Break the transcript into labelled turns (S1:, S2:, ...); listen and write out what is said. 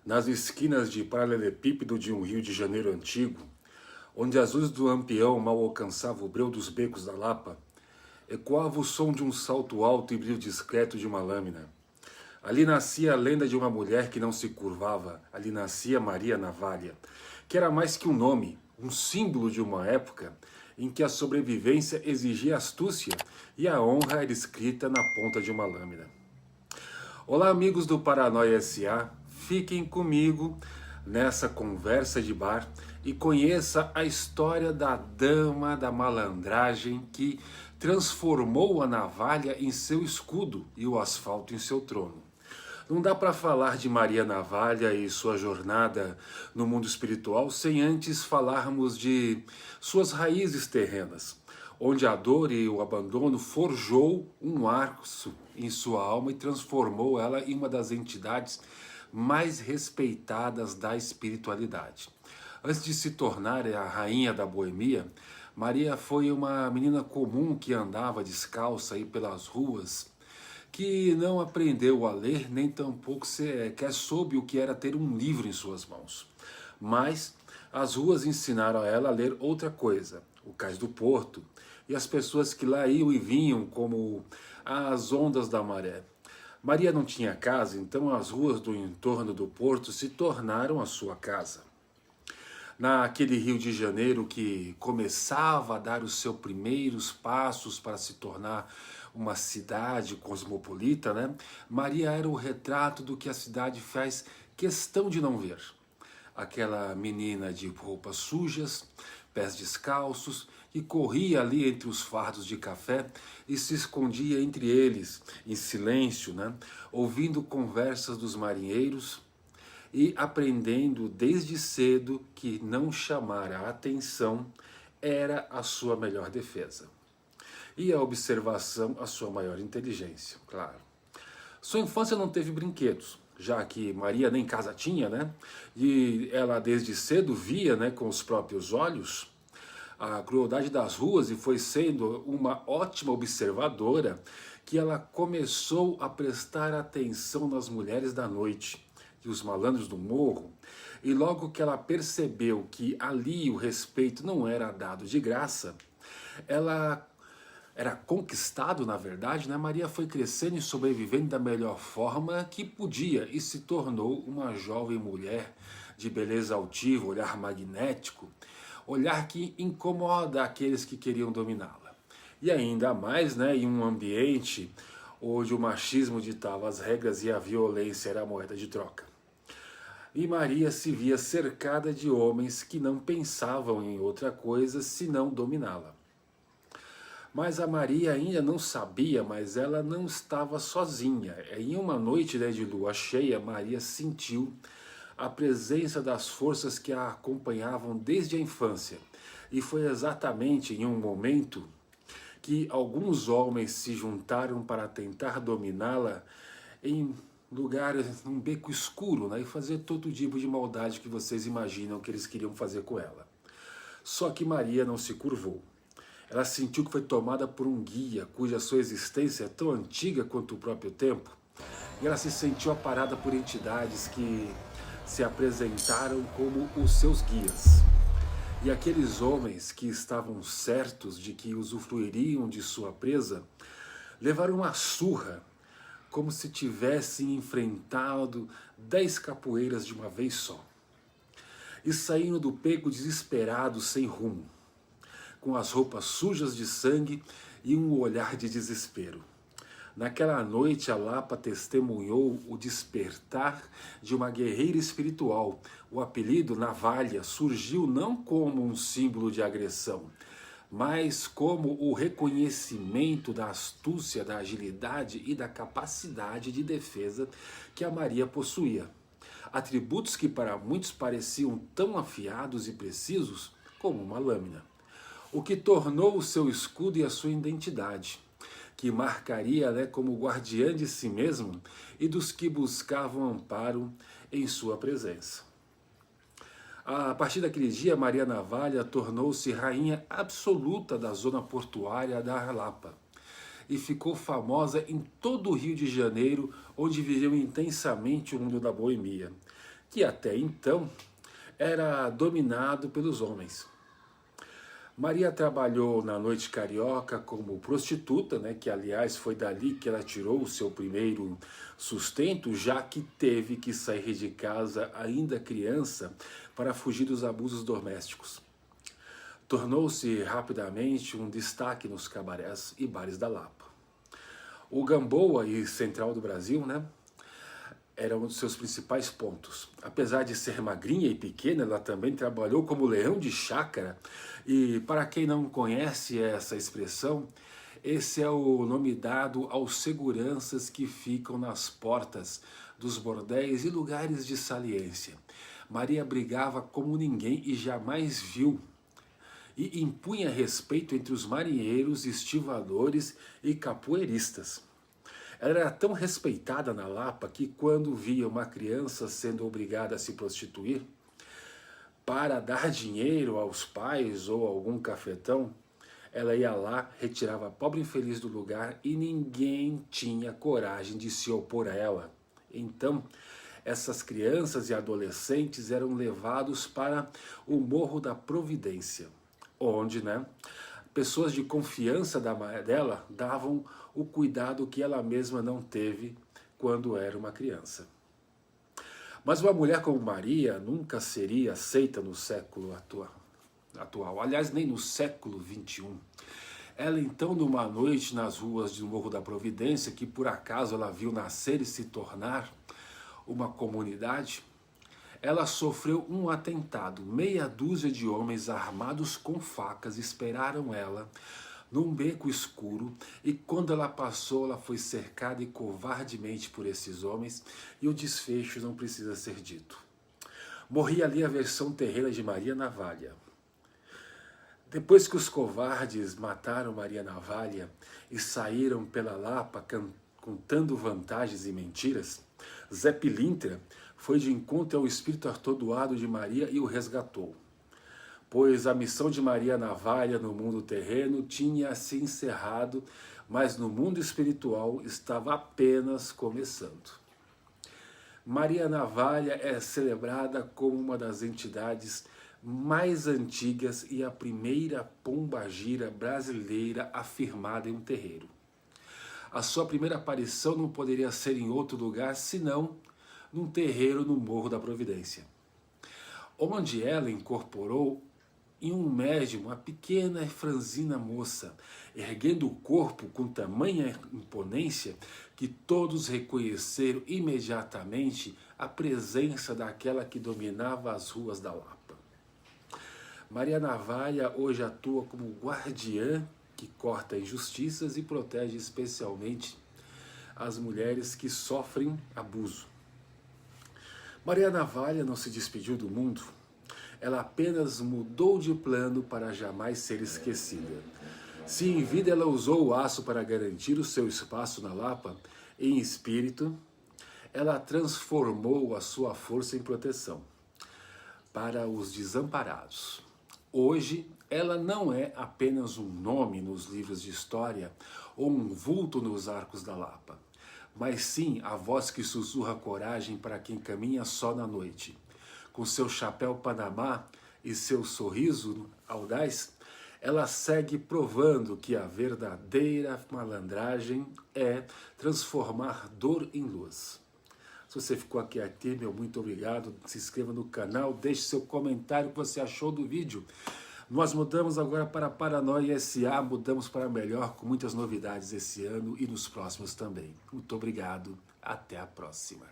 S1: Nas esquinas de paralelepípedo de um Rio de Janeiro antigo, onde as luzes do lampião mal alcançavam o breu dos becos da Lapa, ecoava o som de um salto alto e brilho discreto de uma lâmina. Ali nascia a lenda de uma mulher que não se curvava, ali nascia Maria Navalha, que era mais que um nome, um símbolo de uma época em que a sobrevivência exigia astúcia e a honra era escrita na ponta de uma lâmina. Olá, amigos do Paranoia SA, fiquem comigo nessa conversa de bar e conheça a história da dama da malandragem que transformou a navalha em seu escudo e o asfalto em seu trono. Não dá para falar de Maria Navalha e sua jornada no mundo espiritual sem antes falarmos de suas raízes terrenas, onde a dor e o abandono forjou um arco em sua alma e transformou ela em uma das entidades mais respeitadas da espiritualidade. Antes de se tornar a rainha da boemia, Maria foi uma menina comum que andava descalça aí pelas ruas, que não aprendeu a ler, nem tampouco sequer soube o que era ter um livro em suas mãos. Mas as ruas ensinaram a ela a ler outra coisa, o cais do porto, e as pessoas que lá iam e vinham como as ondas da maré. Maria não tinha casa, então as ruas do entorno do porto se tornaram a sua casa. Naquele Rio de Janeiro que começava a dar os seus primeiros passos para se tornar uma cidade cosmopolita, né? Maria era o retrato do que a cidade faz questão de não ver. Aquela menina de roupas sujas, pés descalços, que corria ali entre os fardos de café e se escondia entre eles, em silêncio, né? Ouvindo conversas dos marinheiros e aprendendo desde cedo que não chamar a atenção era a sua melhor defesa. E a observação a sua maior inteligência, claro. Sua infância não teve brinquedos, já que Maria nem casa tinha, né? E ela desde cedo via, né, com os próprios olhos a crueldade das ruas e foi sendo uma ótima observadora que ela começou a prestar atenção nas mulheres da noite e os malandros do morro, e logo que ela percebeu que ali o respeito não era dado de graça, ela era conquistado, na verdade, né? Maria foi crescendo e sobrevivendo da melhor forma que podia e se tornou uma jovem mulher de beleza altiva, olhar magnético, olhar que incomoda aqueles que queriam dominá-la. E ainda mais, né, em um ambiente onde o machismo ditava as regras e a violência era a moeda de troca. E Maria se via cercada de homens que não pensavam em outra coisa senão dominá-la. Mas a Maria ainda não sabia, mas ela não estava sozinha. Em uma noite, né, de lua cheia, Maria sentiu a presença das forças que a acompanhavam desde a infância. E foi exatamente em um momento que alguns homens se juntaram para tentar dominá-la em lugares, num beco escuro, né, e fazer todo tipo de maldade que vocês imaginam que eles queriam fazer com ela. Só que Maria não se curvou. Ela sentiu que foi tomada por um guia, cuja sua existência é tão antiga quanto o próprio tempo. E ela se sentiu aparada por entidades que se apresentaram como os seus guias. E aqueles homens que estavam certos de que usufruiriam de sua presa, levaram uma surra, como se tivessem enfrentado 10 capoeiras de uma vez só. E saíram do beco desesperados, sem rumo, com as roupas sujas de sangue e um olhar de desespero. Naquela noite, a Lapa testemunhou o despertar de uma guerreira espiritual. O apelido Navalha surgiu não como um símbolo de agressão, mas como o reconhecimento da astúcia, da agilidade e da capacidade de defesa que a Maria possuía. Atributos que para muitos pareciam tão afiados e precisos como uma lâmina. O que tornou o seu escudo e a sua identidade, que marcaria, né, como guardiã de si mesmo e dos que buscavam amparo em sua presença. A partir daquele dia, Maria Navalha tornou-se rainha absoluta da zona portuária da Lapa e ficou famosa em todo o Rio de Janeiro, onde viveu intensamente o mundo da boemia. que até então era dominado pelos homens. Maria trabalhou na noite carioca como prostituta, né, que aliás foi dali que ela tirou o seu primeiro sustento, já que teve que sair de casa ainda criança para fugir dos abusos domésticos. Tornou-se rapidamente um destaque nos cabarés e bares da Lapa. O Gamboa e Central do Brasil, né, era um dos seus principais pontos. Apesar de ser magrinha e pequena, ela também trabalhou como leão de chácara. E para quem não conhece essa expressão, esse é o nome dado aos seguranças que ficam nas portas dos bordéis e lugares de saliência. Maria brigava como ninguém e jamais viu. E impunha respeito entre os marinheiros, estivadores e capoeiristas. Ela era tão respeitada na Lapa que quando via uma criança sendo obrigada a se prostituir, para dar dinheiro aos pais ou algum cafetão, ela ia lá, retirava a pobre infeliz do lugar e ninguém tinha coragem de se opor a ela. Então, essas crianças e adolescentes eram levados para o Morro da Providência, onde, né, pessoas de confiança dela davam o cuidado que ela mesma não teve quando era uma criança. Mas uma mulher como Maria nunca seria aceita no século atual, aliás, nem no século XXI. Ela então, numa noite nas ruas do Morro da Providência, que por acaso ela viu nascer e se tornar uma comunidade, ela sofreu um atentado. Meia dúzia de homens armados com facas esperaram ela num beco escuro, e quando ela passou, ela foi cercada e covardemente por esses homens, e o desfecho não precisa ser dito. Morria ali a versão terrena de Maria Navalha. Depois que os covardes mataram Maria Navalha e saíram pela Lapa contando vantagens e mentiras, Zé Pilintra foi de encontro ao espírito atordoado de Maria e o resgatou. Pois a missão de Maria Navalha no mundo terreno tinha se encerrado, mas no mundo espiritual estava apenas começando. Maria Navalha é celebrada como uma das entidades mais antigas e a primeira pombagira brasileira afirmada em um terreiro. A sua primeira aparição não poderia ser em outro lugar senão num terreiro no Morro da Providência, onde ela incorporou em um médium uma pequena e franzina moça, erguendo o corpo com tamanha imponência que todos reconheceram imediatamente a presença daquela que dominava as ruas da Lapa. Maria Navalha hoje atua como guardiã que corta injustiças e protege especialmente as mulheres que sofrem abuso. Maria Navalha não se despediu do mundo, ela apenas mudou de plano para jamais ser esquecida. Se em vida ela usou o aço para garantir o seu espaço na Lapa, em espírito, ela transformou a sua força em proteção para os desamparados. Hoje, ela não é apenas um nome nos livros de história ou um vulto nos arcos da Lapa, mas sim a voz que sussurra coragem para quem caminha só na noite. Com seu chapéu Panamá e seu sorriso audaz, ela segue provando que a verdadeira malandragem é transformar dor em luz. Se você ficou aqui, meu muito obrigado. Se inscreva no canal, deixe seu comentário o que você achou do vídeo. Nós mudamos agora para Paranoia SA, mudamos para melhor, com muitas novidades esse ano e nos próximos também. Muito obrigado, até a próxima.